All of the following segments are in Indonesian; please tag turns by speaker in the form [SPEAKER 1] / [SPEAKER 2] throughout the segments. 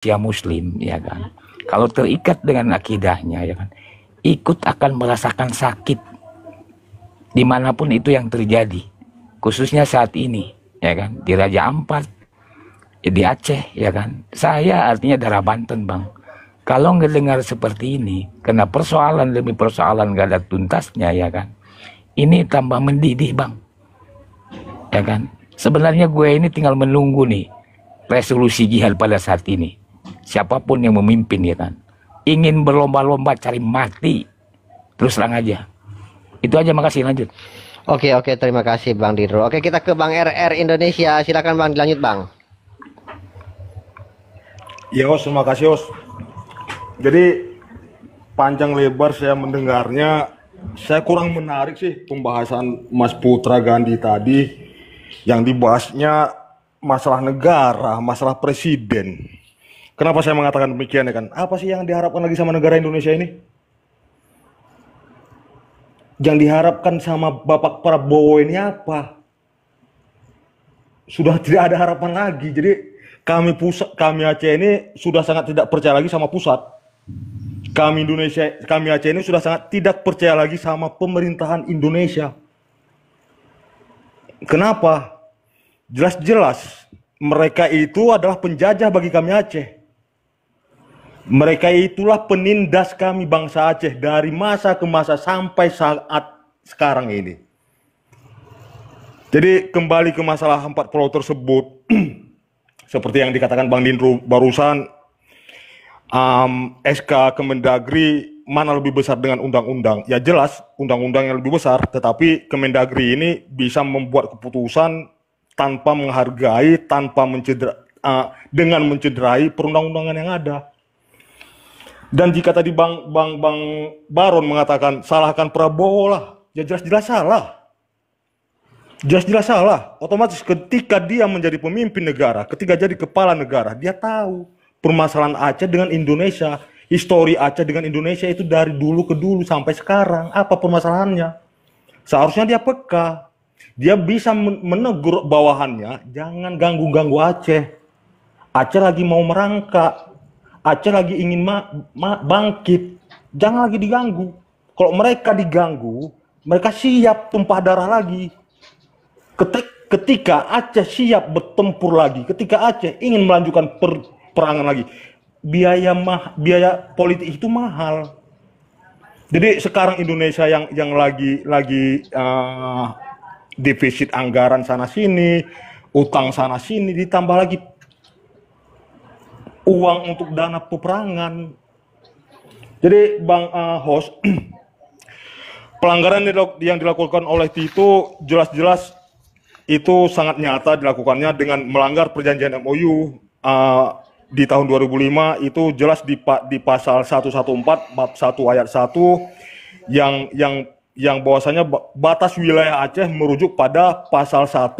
[SPEAKER 1] Indonesia Muslim, ya kan, kalau terikat dengan akidahnya, ya kan, ikut akan merasakan sakit dimanapun itu yang terjadi, khususnya saat ini, ya kan, di Raja Ampat, di Aceh, ya kan. Saya artinya darah Banten, Bang. Kalau ngedengar seperti ini, karena persoalan demi persoalan gak ada tuntasnya, ya kan, ini tambah mendidih, Bang, ya kan. Sebenarnya gue ini tinggal menunggu nih resolusi jihad pada saat ini. Siapapun yang memimpin, ya kan, ingin berlomba-lomba cari mati, terus terang aja. Itu aja, makasih, lanjut.
[SPEAKER 2] Oke, terima kasih Bang Didro. Oke, kita ke Bang RR Indonesia. Silakan Bang, dilanjut Bang.
[SPEAKER 3] Ya, Os, terima kasih, Os. Jadi panjang lebar saya mendengarnya, saya kurang menarik sih pembahasan Mas Putra Gandhi tadi, yang dibahasnya masalah negara, masalah presiden. Kenapa saya mengatakan demikian, ya kan? Apa sih yang diharapkan lagi sama negara Indonesia ini? Yang diharapkan sama Bapak Prabowo ini apa? Sudah tidak ada harapan lagi. Jadi kami Aceh ini sudah sangat tidak percaya lagi sama pusat. Kami Aceh ini sudah sangat tidak percaya lagi sama pemerintahan Indonesia. Kenapa? Jelas-jelas mereka itu adalah penjajah bagi kami Aceh. Mereka itulah penindas kami bangsa Aceh dari masa ke masa sampai saat sekarang ini. Jadi kembali ke masalah 4 pulau tersebut, seperti yang dikatakan Bang Dindro barusan, SK Kemendagri mana lebih besar dengan undang-undang? Ya jelas undang-undang yang lebih besar, tetapi Kemendagri ini bisa membuat keputusan tanpa menghargai, tanpa dengan mencederai perundang-undangan yang ada. Dan jika tadi Bang Baron mengatakan salahkan Prabowo lah, ya jelas-jelas salah. Jelas-jelas salah. Otomatis ketika dia menjadi pemimpin negara, ketika jadi kepala negara, dia tahu permasalahan Aceh dengan Indonesia, histori Aceh dengan Indonesia itu dari dulu ke dulu sampai sekarang. Apa permasalahannya? Seharusnya dia peka. Dia bisa menegur bawahannya, jangan ganggu-ganggu Aceh. Aceh lagi mau merangkak. Aceh lagi ingin bangkit. Jangan lagi diganggu. Kalau mereka diganggu, mereka siap tumpah darah lagi. Ketika Aceh siap bertempur lagi, ketika Aceh ingin melanjutkan perangan lagi, biaya politik itu mahal. Jadi sekarang Indonesia yang lagi defisit anggaran sana sini, utang sana sini, ditambah lagi uang untuk dana peperangan. Jadi Bang host, pelanggaran yang dilakukan oleh Tito jelas-jelas itu sangat nyata dilakukannya dengan melanggar perjanjian MOU di tahun 2005. Itu jelas di pasal 114 bab 1 ayat 1 yang bahwasanya batas wilayah Aceh merujuk pada pasal 1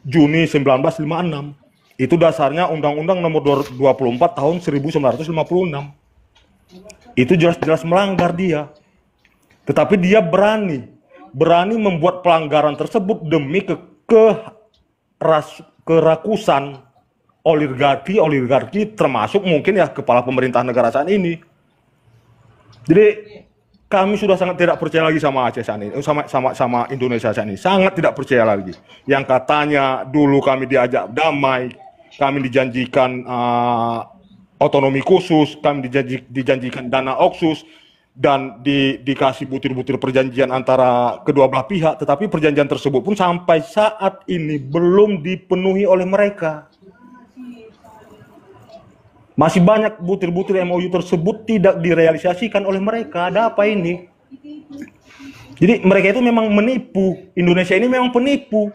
[SPEAKER 3] Juni 1956. Itu dasarnya Undang-Undang Nomor 24 tahun 1956. Itu jelas-jelas melanggar dia. Tetapi dia berani membuat pelanggaran tersebut demi kerakusan oligarki termasuk mungkin ya kepala pemerintahan negara saat ini. Jadi kami sudah sangat tidak percaya lagi sama Aceh saat ini, sama Indonesia saat ini, sangat tidak percaya lagi. Yang katanya dulu kami diajak damai, kami dijanjikan otonomi khusus, kami dijanjikan dana Oksus, dan dikasih butir-butir perjanjian antara kedua belah pihak, tetapi perjanjian tersebut pun sampai saat ini belum dipenuhi oleh mereka. Masih banyak butir-butir MOU tersebut tidak direalisasikan oleh mereka. Ada apa ini? Jadi mereka itu memang menipu. Indonesia ini memang penipu.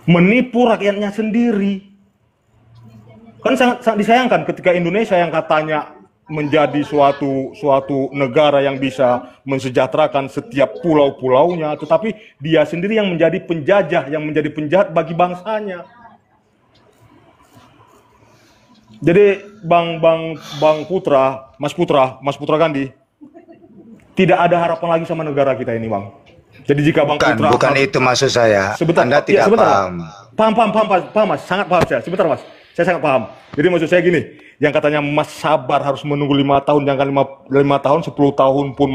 [SPEAKER 3] Menipu rakyatnya sendiri. Kan sangat disayangkan ketika Indonesia yang katanya menjadi suatu negara yang bisa mensejahterakan setiap pulau-pulaunya, tetapi dia sendiri yang menjadi penjajah, yang menjadi penjahat bagi bangsanya. Jadi Bang Putra, Mas Putra Gandhi, tidak ada harapan lagi sama negara kita ini, Bang. Jadi jika Bang Putra,
[SPEAKER 4] bukan itu maksud saya.
[SPEAKER 3] Sebentar,
[SPEAKER 4] Anda tidak
[SPEAKER 3] sebentar,
[SPEAKER 4] paham.
[SPEAKER 3] Paham Mas, sangat paham saya. Sebentar Mas. Saya sangat paham. Jadi maksud saya gini, yang katanya Mas sabar harus menunggu 5 tahun, jangan 5 tahun, 10 tahun pun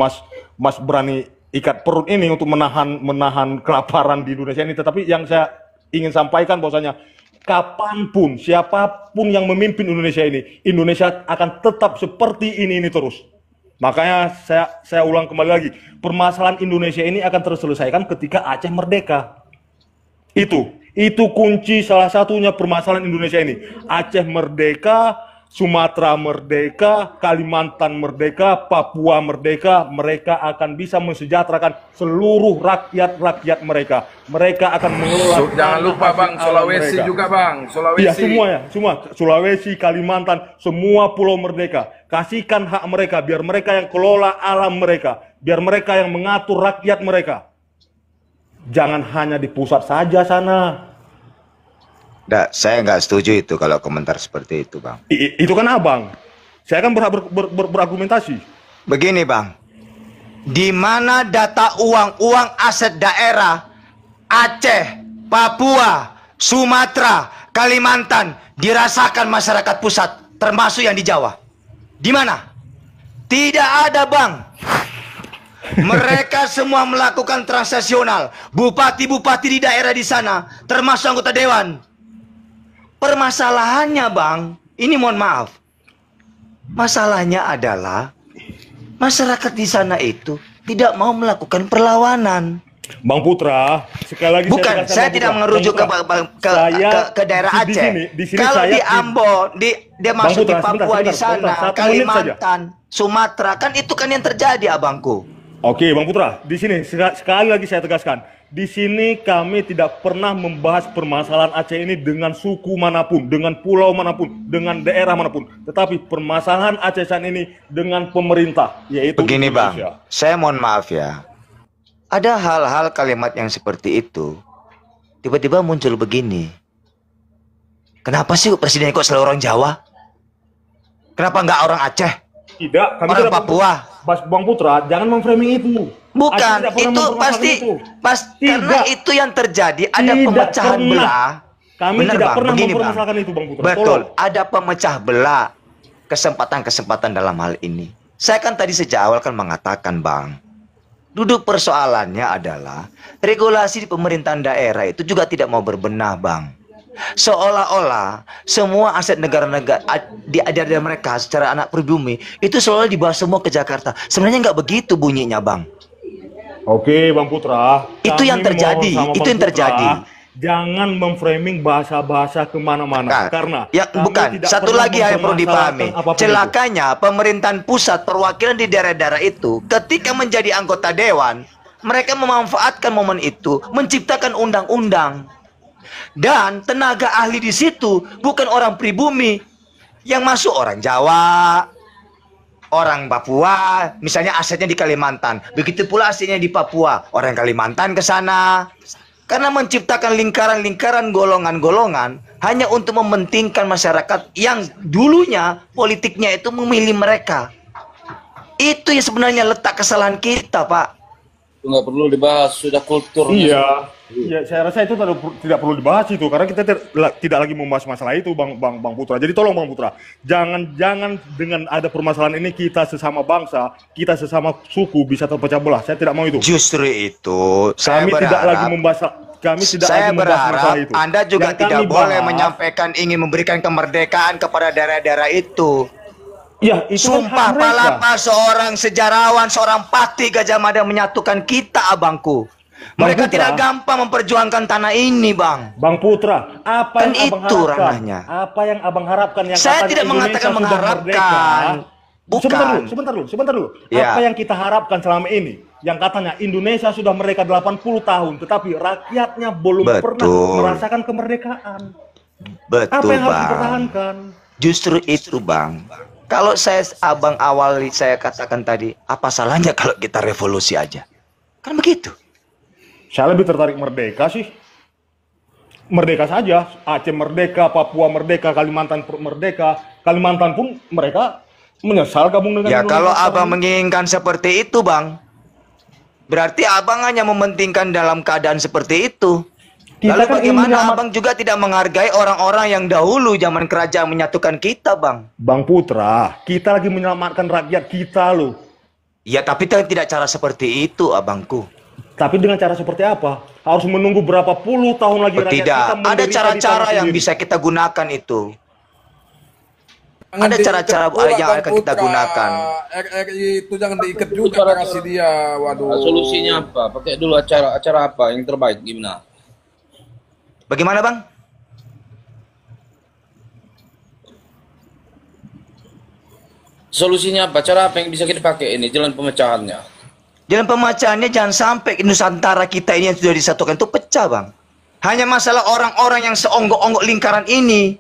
[SPEAKER 3] Mas berani ikat perut ini untuk menahan kelaparan di Indonesia ini. Tetapi yang saya ingin sampaikan bahwasanya kapanpun, siapapun yang memimpin Indonesia ini, Indonesia akan tetap seperti ini terus. Makanya saya ulang kembali lagi, permasalahan Indonesia ini akan terselesaikan ketika Aceh merdeka. Itu kunci salah satunya permasalahan Indonesia ini. Aceh merdeka, Sumatera merdeka, Kalimantan merdeka, Papua merdeka, mereka akan bisa mensejahterakan seluruh rakyat mereka. Mereka akan mengelola.
[SPEAKER 4] Jangan lupa Bang, Sulawesi juga Bang, Sulawesi.
[SPEAKER 3] Iya, semua Sulawesi, Kalimantan, semua pulau merdeka. Kasihkan hak mereka, biar mereka yang kelola alam mereka, biar mereka yang mengatur rakyat mereka. Jangan hanya di pusat saja sana.
[SPEAKER 5] Nggak, saya nggak setuju itu kalau komentar seperti itu, Bang.
[SPEAKER 3] Itu kan abang. Saya kan berhak berargumentasi.
[SPEAKER 5] Begini, Bang. Di mana data uang aset daerah Aceh, Papua, Sumatera, Kalimantan dirasakan masyarakat pusat, termasuk yang di Jawa? Di mana? Tidak ada, Bang. Mereka semua melakukan transaksional. Bupati-bupati di daerah di sana, termasuk anggota dewan. Permasalahannya, Bang, ini mohon maaf. Masalahnya adalah masyarakat di sana itu tidak mau melakukan perlawanan.
[SPEAKER 3] Bang Putra, sekali lagi
[SPEAKER 5] bukan, saya tidak merujuk ke daerah Aceh. Kalau di Ambon, dia masuk di Papua di sana, Kalimantan, Sumatera, kan itu kan yang terjadi, abangku.
[SPEAKER 3] Oke, Bang Putra, di sini sekali lagi saya tegaskan, di sini kami tidak pernah membahas permasalahan Aceh ini dengan suku manapun, dengan pulau manapun, dengan daerah manapun. Tetapi permasalahan Aceh saat ini dengan pemerintah, yaitu
[SPEAKER 5] begini,
[SPEAKER 3] Indonesia.
[SPEAKER 5] Bang, saya mohon maaf ya. Ada hal-hal kalimat yang seperti itu, tiba-tiba muncul begini. Kenapa sih Presiden kok selalu orang Jawa? Kenapa nggak orang Aceh?
[SPEAKER 3] Tidak, kami
[SPEAKER 5] orang
[SPEAKER 3] tidak
[SPEAKER 5] Papua.
[SPEAKER 3] Bang Putra, jangan memframing itu.
[SPEAKER 5] Bukan, itu pasti karena itu yang terjadi, ada pemecahan belah.
[SPEAKER 3] Kami
[SPEAKER 5] benar,
[SPEAKER 3] tidak
[SPEAKER 5] Bang,
[SPEAKER 3] pernah
[SPEAKER 5] begini,
[SPEAKER 3] mempermasalahkan
[SPEAKER 5] Bang.
[SPEAKER 3] itu, Bang Putra.
[SPEAKER 5] Betul,
[SPEAKER 3] Tolong.
[SPEAKER 5] ada pemecah belah kesempatan dalam hal ini. Saya kan tadi sejak awal kan mengatakan, Bang, duduk persoalannya adalah regulasi di pemerintahan daerah itu juga tidak mau berbenah, Bang. Seolah-olah semua aset negara-negara di daerah mereka secara anak pribumi itu selalu dibawa semua ke Jakarta. Sebenarnya nggak begitu bunyinya, Bang.
[SPEAKER 3] Oke, Bang Putra.
[SPEAKER 5] Itu yang terjadi. Itu yang terjadi.
[SPEAKER 3] Jangan memframing bahasa-bahasa kemana-mana.
[SPEAKER 5] Nah,
[SPEAKER 3] karena
[SPEAKER 5] ya, bukan. Satu lagi yang perlu dipahami. Celakanya pemerintahan pusat perwakilan di daerah-daerah itu ketika menjadi anggota dewan, mereka memanfaatkan momen itu menciptakan undang-undang. Dan tenaga ahli di situ bukan orang pribumi, yang masuk orang Jawa, orang Papua, misalnya asetnya di Kalimantan, begitu pula asetnya di Papua, orang Kalimantan ke sana, karena menciptakan lingkaran-lingkaran, golongan-golongan hanya untuk mementingkan masyarakat yang dulunya politiknya itu memilih mereka. Itu yang sebenarnya letak kesalahan kita, Pak.
[SPEAKER 4] Itu nggak perlu dibahas, sudah kultur.
[SPEAKER 3] Iya. Ya, saya rasa itu tidak perlu dibahas itu karena kita tidak lagi membahas masalah itu, Bang Putra. Jadi tolong Bang Putra, jangan dengan ada permasalahan ini kita sesama bangsa, kita sesama suku bisa terpecah belah. Saya tidak mau itu.
[SPEAKER 5] Justru itu saya berharap
[SPEAKER 3] masalah itu.
[SPEAKER 5] Anda juga tidak boleh menyampaikan ingin memberikan kemerdekaan kepada daerah-daerah itu.
[SPEAKER 3] Ya, itu
[SPEAKER 5] sumpah
[SPEAKER 3] kan
[SPEAKER 5] palapa seorang sejarawan, seorang patih Gajah Mada menyatukan kita, abangku. Mereka tidak gampang memperjuangkan tanah ini, Bang.
[SPEAKER 3] Bang Putra, apa yang Abang harapkan? Ranahnya. Apa yang Abang harapkan? Yang
[SPEAKER 5] saya tidak mengatakan mengharapkan.
[SPEAKER 3] Bukan. Sebentar dulu. Ya. Apa yang kita harapkan selama ini? Yang katanya Indonesia sudah merdeka 80 tahun, tetapi rakyatnya belum pernah merasakan kemerdekaan.
[SPEAKER 5] Betul,
[SPEAKER 3] apa yang harus
[SPEAKER 5] Bang.
[SPEAKER 3] dipertahankan?
[SPEAKER 5] Justru itu, Bang. Kalau Abang awali saya katakan tadi, apa salahnya kalau kita revolusi aja? Kan begitu.
[SPEAKER 3] Saya lebih tertarik merdeka sih. Merdeka saja. Aceh merdeka, Papua merdeka, Kalimantan merdeka. Kalimantan pun mereka menyesal gabung dengan
[SPEAKER 5] ya, kalau Abang menginginkan seperti itu, Bang, berarti Abang hanya mementingkan dalam keadaan seperti itu.
[SPEAKER 3] Kita
[SPEAKER 5] Lalu
[SPEAKER 3] kan ingin
[SPEAKER 5] bagaimana
[SPEAKER 3] menyelamat-
[SPEAKER 5] abang juga tidak menghargai orang-orang yang dahulu zaman kerajaan menyatukan kita, bang?
[SPEAKER 3] Bang Putra, kita lagi menyelamatkan rakyat kita loh.
[SPEAKER 5] Ya, tapi tidak cara seperti itu, abangku.
[SPEAKER 3] Tapi dengan cara seperti apa? Harus menunggu berapa puluh tahun lagi rakyat
[SPEAKER 5] Tidak,
[SPEAKER 3] kita
[SPEAKER 5] ada
[SPEAKER 3] menderita di
[SPEAKER 5] cara-cara
[SPEAKER 3] tanah
[SPEAKER 5] yang
[SPEAKER 3] sendiri.
[SPEAKER 5] bisa kita gunakan itu.
[SPEAKER 4] Jangan
[SPEAKER 5] Ada
[SPEAKER 4] diikat
[SPEAKER 5] cara-cara
[SPEAKER 4] pula,
[SPEAKER 5] yang
[SPEAKER 4] Bang
[SPEAKER 5] akan kita
[SPEAKER 4] Putra.
[SPEAKER 5] gunakan.
[SPEAKER 4] RRI itu jangan diikat juga kasih dia. Waduh.
[SPEAKER 6] Solusinya apa? Pakai dulu acara apa yang terbaik gimana?
[SPEAKER 5] Bagaimana, bang?
[SPEAKER 6] Solusinya apa? Cara apa yang bisa kita pakai ini? Jalan pemecahannya.
[SPEAKER 5] Jalan pemecahannya jangan sampai Nusantara kita ini yang sudah disatukan itu pecah, bang. Hanya masalah orang-orang yang seonggok-onggok lingkaran ini.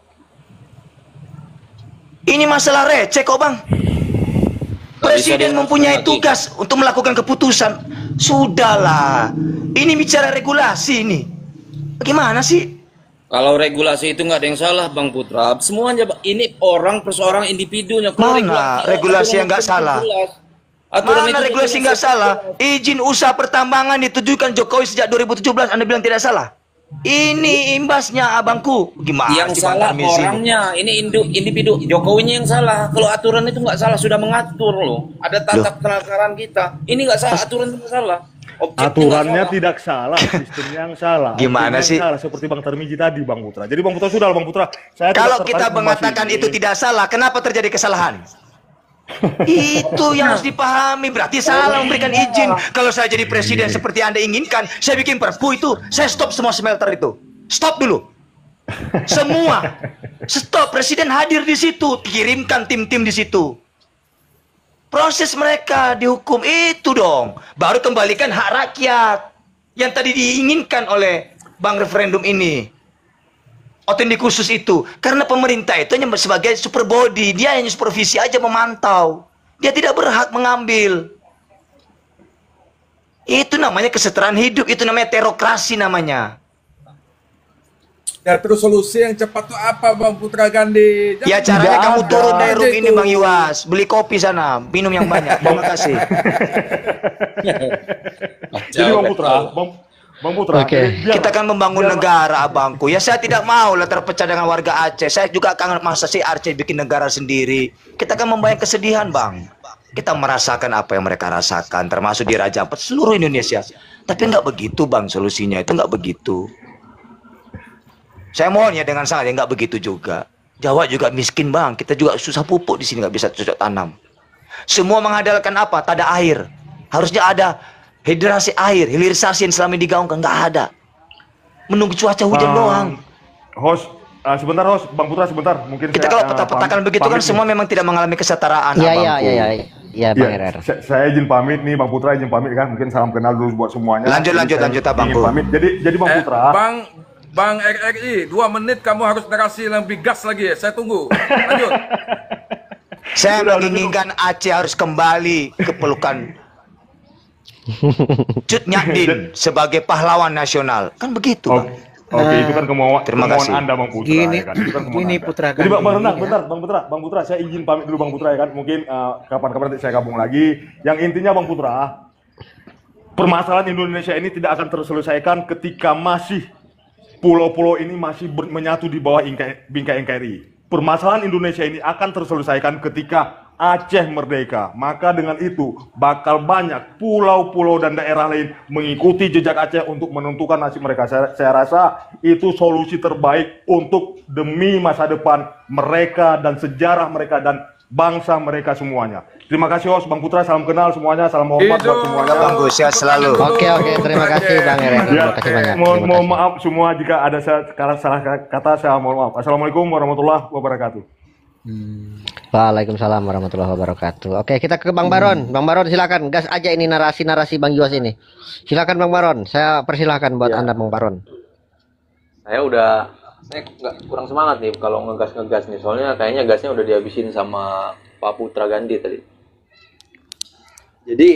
[SPEAKER 5] Ini masalah receh kok, bang. Presiden mempunyai tugas untuk melakukan keputusan. Sudahlah. Ini bicara regulasi ini. Bagaimana sih?
[SPEAKER 6] Kalau regulasi itu nggak ada yang salah, Bang Putra. Semuanya ini orang perseorang individunya. Kalau
[SPEAKER 5] Mana regulasi yang nggak salah? Mana regulasi nggak salah? Izin usaha pertambangan ditujukan Jokowi sejak 2017. Anda bilang tidak salah? Ini imbasnya, abangku. Gimana
[SPEAKER 6] Yang
[SPEAKER 5] sih, Bang
[SPEAKER 6] salah
[SPEAKER 5] Tarmizi?
[SPEAKER 6] orangnya. Ini individu. Jokowinya yang salah. Kalau aturan itu nggak salah, sudah mengatur loh. Ada tata kelakaran kita. Ini nggak salah, aturan itu nggak salah. Objeknya
[SPEAKER 3] Aturannya
[SPEAKER 6] nggak salah.
[SPEAKER 3] tidak salah, sistemnya yang salah.
[SPEAKER 5] Gimana
[SPEAKER 3] Aturannya
[SPEAKER 5] sih?
[SPEAKER 3] yang salah, seperti Bang Tarmizi tadi, Bang Putra. Jadi Bang Putra sudah, Bang Putra. Saya
[SPEAKER 5] Kalau
[SPEAKER 3] tidak
[SPEAKER 5] kita
[SPEAKER 3] tertarik membahas
[SPEAKER 5] mengatakan
[SPEAKER 3] ini.
[SPEAKER 5] itu tidak salah, kenapa terjadi kesalahan? Itu yang harus dipahami. Berarti salah memberikan izin. Kalau saya jadi presiden seperti Anda inginkan, saya bikin perpu itu, saya stop semua smelter itu. Stop dulu. Semua. Stop. Presiden hadir di situ, kirimkan tim-tim di situ. Proses mereka dihukum itu dong. Baru kembalikan hak rakyat yang tadi diinginkan oleh Bang referendum ini. Otentik khusus itu. Karena pemerintah itu hanya sebagai super body. Dia hanya supervisi aja, memantau. Dia tidak berhak mengambil. Itu namanya kesetaraan hidup. Itu namanya terokrasi namanya.
[SPEAKER 4] Ya terus solusi yang cepat tuh apa, Bang Putra Gandhi?
[SPEAKER 5] Ya
[SPEAKER 4] Jangan
[SPEAKER 5] caranya kamu
[SPEAKER 3] ada.
[SPEAKER 5] turun dari room
[SPEAKER 4] Aja
[SPEAKER 5] ini,
[SPEAKER 4] itu.
[SPEAKER 5] Bang Iwas. Beli kopi sana. Minum yang banyak. Terima kasih.
[SPEAKER 3] Jadi Bang Putra, Bang Putra.
[SPEAKER 2] Oke.
[SPEAKER 3] jadi biar-
[SPEAKER 5] Kita kan membangun negara, abangku. Ya saya tidak mau lah terpecah dengan warga Aceh. Saya juga kangen, masa sih Aceh bikin negara sendiri. Kita kan membayang kesedihan, Bang. Kita merasakan apa yang mereka rasakan, termasuk di Raja Ampat, seluruh Indonesia. Tapi nggak begitu, Bang, solusinya itu nggak begitu. Saya mohon ya dengan sangat, ya nggak begitu juga. Jawa juga miskin, Bang. Kita juga susah pupuk di sini, nggak bisa cocok tanam. Semua mengandalkan apa? Tak ada air. Harusnya ada hidrasi air, hilirisasi yang selama ini digaungkan, nggak ada. Menunggu cuaca hujan doang.
[SPEAKER 3] Host, sebentar host, Bang Putra sebentar. Mungkin
[SPEAKER 5] Kita
[SPEAKER 3] saya,
[SPEAKER 5] kalau peta-petakan begitu kan
[SPEAKER 3] pamit
[SPEAKER 5] semua
[SPEAKER 3] nih.
[SPEAKER 5] memang tidak mengalami kesetaraan,
[SPEAKER 2] Iya,
[SPEAKER 5] abangku.
[SPEAKER 2] iya, Bang
[SPEAKER 3] Iya,
[SPEAKER 2] RR.
[SPEAKER 3] saya izin pamit nih, Bang Putra izin pamit kan. Mungkin salam kenal dulu buat semuanya.
[SPEAKER 5] Lanjut,
[SPEAKER 3] Jadi saya
[SPEAKER 5] abangku.
[SPEAKER 3] ingin pamit. Jadi Bang Putra.
[SPEAKER 4] Bang RRI, 2 menit kamu harus narasi yang lebih gas lagi ya. Saya tunggu. Lanjut.
[SPEAKER 5] Saya menginginkan Aceh harus kembali ke pelukan Cut Nyadin sebagai pahlawan nasional. Kan begitu, Bang.
[SPEAKER 3] Oke, itu kan
[SPEAKER 5] Terima
[SPEAKER 3] kemauan
[SPEAKER 5] kasih.
[SPEAKER 3] Anda, Bang Putra.
[SPEAKER 7] Gini-
[SPEAKER 3] ya kan? Itu kan kemauan
[SPEAKER 7] gini,
[SPEAKER 3] Anda.
[SPEAKER 7] Putra
[SPEAKER 3] Jadi Bang
[SPEAKER 7] Gandhi,
[SPEAKER 3] bentar, Bang Putra, saya izin pamit dulu Bang Putra ya kan. Mungkin kapan-kapan nanti saya gabung lagi. Yang intinya Bang Putra, permasalahan Indonesia ini tidak akan terselesaikan ketika masih pulau-pulau ini masih menyatu di bawah bingkai NKRI. Permasalahan Indonesia ini akan terselesaikan ketika Aceh merdeka. Maka dengan itu bakal banyak pulau-pulau dan daerah lain mengikuti jejak Aceh untuk menentukan nasib mereka. Saya rasa itu solusi terbaik untuk demi masa depan mereka dan sejarah mereka dan bangsa mereka semuanya. Terima kasih host, Bang Putra, salam kenal semuanya, salam hormat buat semuanya.
[SPEAKER 5] Bangku, sehat selalu.
[SPEAKER 2] Oke, terima kasih Bang RR.
[SPEAKER 3] Ya,
[SPEAKER 2] Terima kasih banyak.
[SPEAKER 3] mohon
[SPEAKER 2] Terima kasih.
[SPEAKER 3] maaf semua jika ada salah kata, saya mohon maaf. Assalamualaikum warahmatullahi wabarakatuh.
[SPEAKER 2] Waalaikumsalam warahmatullahi wabarakatuh. Oke, kita ke Bang Baron. Bang Baron silakan, gas aja ini narasi-narasi Bang Yuas ini. Silakan Bang Baron, saya persilahkan buat Anda Bang Baron.
[SPEAKER 8] Saya nggak kurang semangat nih kalau ngegas nih, soalnya kayaknya gasnya udah dihabisin sama Pak Putra Gandhi tadi. Jadi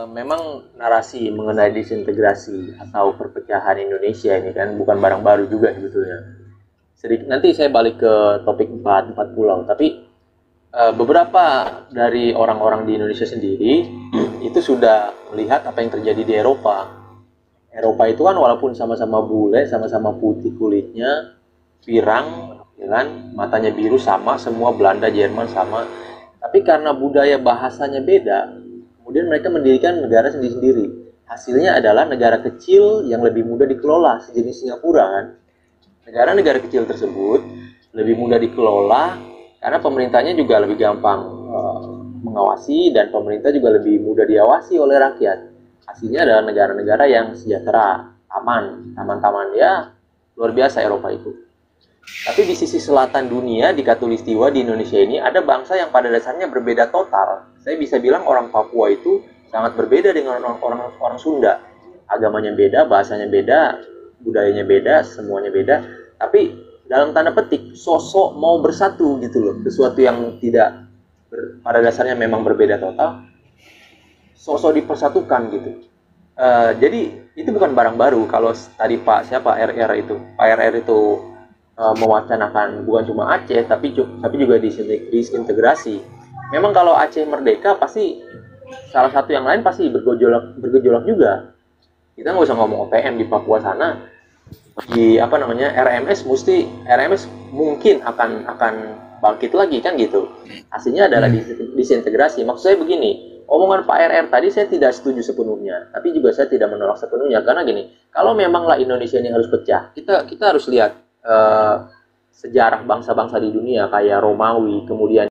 [SPEAKER 8] memang narasi mengenai disintegrasi atau perpecahan Indonesia ini kan bukan barang baru juga sebetulnya. Nanti saya balik ke topik empat pulau, tapi beberapa dari orang-orang di Indonesia sendiri itu sudah melihat apa yang terjadi di Eropa. Eropa itu kan walaupun sama-sama bule, sama-sama putih kulitnya, pirang, ya kan, matanya biru sama, semua Belanda, Jerman sama. Tapi karena budaya bahasanya beda, kemudian mereka mendirikan negara sendiri-sendiri. Hasilnya adalah negara kecil yang lebih mudah dikelola, sejenis Singapura kan. Negara-negara kecil tersebut lebih mudah dikelola karena pemerintahnya juga lebih gampang mengawasi dan pemerintah juga lebih mudah diawasi oleh rakyat. Hasilnya adalah negara-negara yang sejahtera, aman, taman-taman ya luar biasa Eropa itu. Tapi di sisi selatan dunia, di Katulistiwa, di Indonesia ini ada bangsa yang pada dasarnya berbeda total. Saya bisa bilang orang Papua itu sangat berbeda dengan orang Sunda. Agamanya beda, bahasanya beda, budayanya beda, semuanya beda. Tapi dalam tanda petik, sosok mau bersatu gitu loh. Sesuatu yang tidak pada dasarnya memang berbeda total, sosok dipersatukan gitu. Jadi itu bukan barang baru. Kalau tadi Pak RR itu mewacanakan bukan cuma Aceh tapi juga disintegrasi. Memang kalau Aceh merdeka pasti salah satu yang lain pasti bergejolak juga. Kita nggak usah ngomong OPM di Papua sana, di RMS mungkin akan bangkit lagi kan gitu. Hasilnya adalah disintegrasi. Maksud saya begini, omongan Pak RR tadi saya tidak setuju sepenuhnya, tapi juga saya tidak menolak sepenuhnya karena gini, kalau memanglah Indonesia ini harus pecah, kita harus lihat sejarah bangsa-bangsa di dunia kayak Romawi, kemudian